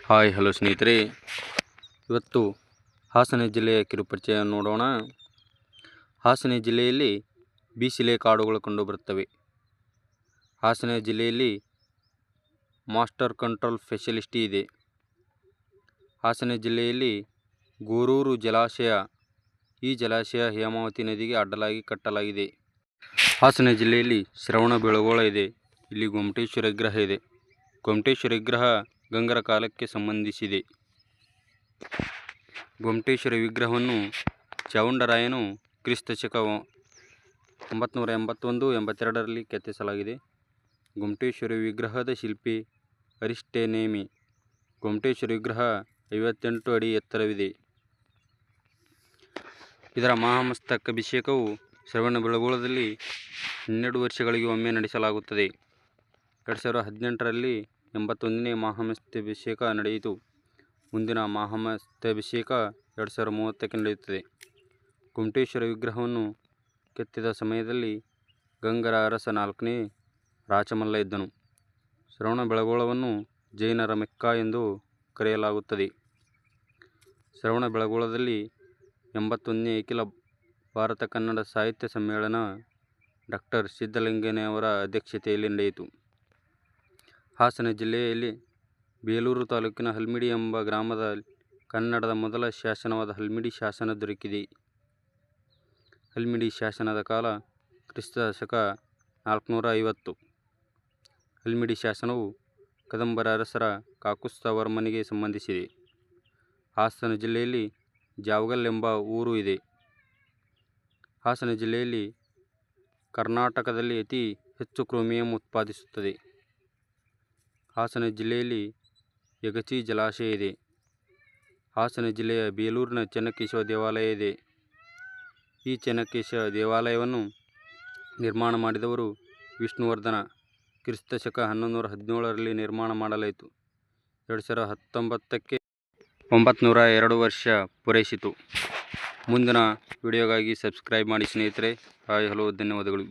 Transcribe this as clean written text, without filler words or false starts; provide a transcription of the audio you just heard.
Hi hello ಸ್ನೇಹಿತರೆ, ಇವತ್ತು ಹಾಸನ ಜಿಲ್ಲೆಯ ಕಿರುಪರಿಚಯ ನೋಡೋಣ. ಹಾಸನ ಜಿಲ್ಲೆಯಲ್ಲಿ ಬೀಸಿಲೆ ಕಾಡುಗಳು ಕಂಡುಬರುತ್ತವೆ. ಹಾಸನ ಜಿಲ್ಲೆಯಲ್ಲಿ ಮಾಸ್ಟರ್ ಕಂಟ್ರೋಲ್ ಫೆಸಿಲಿಟಿ ಇದೆ. ಹಾಸನ ಜಿಲ್ಲೆಯಲ್ಲಿ ಗೋರೂರು ಜಲಾಶಯ, ಈ ಜಲಾಶಯ ಹೇಮಾವತಿ ನದಿಗೆ ಅಡ್ಡಲಾಗಿ ಕಟ್ಟಲಾಗಿದೆ. ಹಾಸನ ಜಿಲ್ಲೆಯಲ್ಲಿ ಶ್ರವಣಬೆಳಗೊಳ ಇದೆ. ಇಲ್ಲಿ ಗೊಮ್ಮಟೇಶ್ವರ ವಿಗ್ರಹ ಇದೆ. ಗೊಮ್ಮಟೇಶ್ವರ ವಿಗ್ರಹ ಗಂಗರ ಕಾಲಕ್ಕೆ ಸಂಬಂಧಿಸಿದೆ. ಗೊಮ್ಮಟೇಶ್ವರ ವಿಗ್ರಹವನ್ನು ಚಾವುಂಡರಾಯನು ಕ್ರಿಸ್ತಶಕ 981-82ರಲ್ಲಿ ಕೆತ್ತಿಸಲಾಗಿದೆ. ಗೊಮ್ಮಟೇಶ್ವರ ವಿಗ್ರಹದ ಶಿಲ್ಪಿ ಅರಿಸ್ಟೋನೆಮಿ. ಗೊಮ್ಮಟೇಶ್ವರ ವಿಗ್ರಹ 58 ಅಡಿ ಎತ್ತರವಿದೆ. ಇದರ ಮಹಾಮಸ್ತಕಾಭಿಷೇಕವು ಶ್ರವಣಬೆಳಗೊಳದಲ್ಲಿ 12 ವರ್ಷಗಳಿಗೆ ಒಮ್ಮೆ ನಡೆಸಲಾಗುತ್ತದೆ. 2018ರಲ್ಲಿ 81ನೇ ಮಹಾಮಸ್ತಕಾಭಿಷೇಕ ನಡೆಯಿತು. ಮುಂದಿನ ಮಹಾಮಸ್ತಕಾಭಿಷೇಕ 2030ಕ್ಕೆ ನಡೆಯುತ್ತದೆ. ಗೊಮ್ಮಟೇಶ್ವರ ವಿಗ್ರಹವನ್ನು ಕೆತ್ತಿದ ಸಮಯದಲ್ಲಿ ಗಂಗರ ಅರಸ 4ನೇ ರಾಚಮಲ್ಲ ಇದ್ದನು. ಶ್ರವಣಬೆಳಗೊಳವನ್ನು ಜೈನರ ಮೆಕ್ಕಾ ಎಂದು ಕರೆಯಲಾಗುತ್ತದೆ. ಶ್ರವಣಬೆಳಗೊಳದಲ್ಲಿ 81ನೇ ಅಖಿಲ ಭಾರತ ಕನ್ನಡ ಸಾಹಿತ್ಯ ಸಮ್ಮೇಳನ ಡಾಕ್ಟರ್ ಸಿದ್ಧಲಿಂಗಯ್ಯನವರ ಅಧ್ಯಕ್ಷತೆಯಲ್ಲಿ ನಡೆಯಿತು. ಹಾಸನ ಜಿಲ್ಲೆಯಲ್ಲಿ ಬೇಲೂರು ತಾಲೂಕಿನ ಹಲ್ಮಿಡಿ ಎಂಬ ಗ್ರಾಮದಲ್ಲಿ ಕನ್ನಡದ ಮೊದಲ ಶಾಸನವಾದ ಹಲ್ಮಿಡಿ ಶಾಸನ ದೊರಕಿದೆ. ಹಲ್ಮಿಡಿ ಶಾಸನದ ಕಾಲ ಕ್ರಿಸ್ತಶಕ 450. ಹಲ್ಮಿಡಿ ಶಾಸನವು ಕದಂಬರ ಅರಸರ ಕಾಕುತ್ಸ್ಥ ವರ್ಮನಿಗೆ ಸಂಬಂಧಿಸಿದೆ. ಹಾಸನ ಜಿಲ್ಲೆಯಲ್ಲಿ ಜಾವಗಲ್ ಎಂಬ ಊರು ಇದೆ. ಹಾಸನ ಜಿಲ್ಲೆಯಲ್ಲಿ ಕರ್ನಾಟಕದಲ್ಲಿ ಅತಿ ಹೆಚ್ಚು ಕ್ರೋಮಿಯಂ ಉತ್ಪಾದಿಸುತ್ತದೆ. ಹಾಸನ ಜಿಲ್ಲೆಯಲ್ಲಿ ಯಗಚಿ ಜಲಾಶಯ ಇದೆ. ಹಾಸನ ಜಿಲ್ಲೆಯ ಬೇಲೂರಿನ ಚೆನ್ನಕೇಶವ ದೇವಾಲಯ ಇದೆ. ಈ ಚೆನ್ನಕೇಶವ ದೇವಾಲಯವನ್ನು ನಿರ್ಮಾಣ ಮಾಡಿದವರು ವಿಷ್ಣುವರ್ಧನ. ಕ್ರಿಸ್ತಶಕ 1117ರಲ್ಲಿ ನಿರ್ಮಾಣ ಮಾಡಲಾಯಿತು. 2019ಕ್ಕೆ 902 ವರ್ಷ ಪೂರೈಸಿತು. ಮುಂದಿನ ವಿಡಿಯೋಗಾಗಿ ಸಬ್ಸ್ಕ್ರೈಬ್ ಮಾಡಿ ಸ್ನೇಹಿತರೆ. ಹಾಯ್ ಹಲೋ ಧನ್ಯವಾದಗಳು.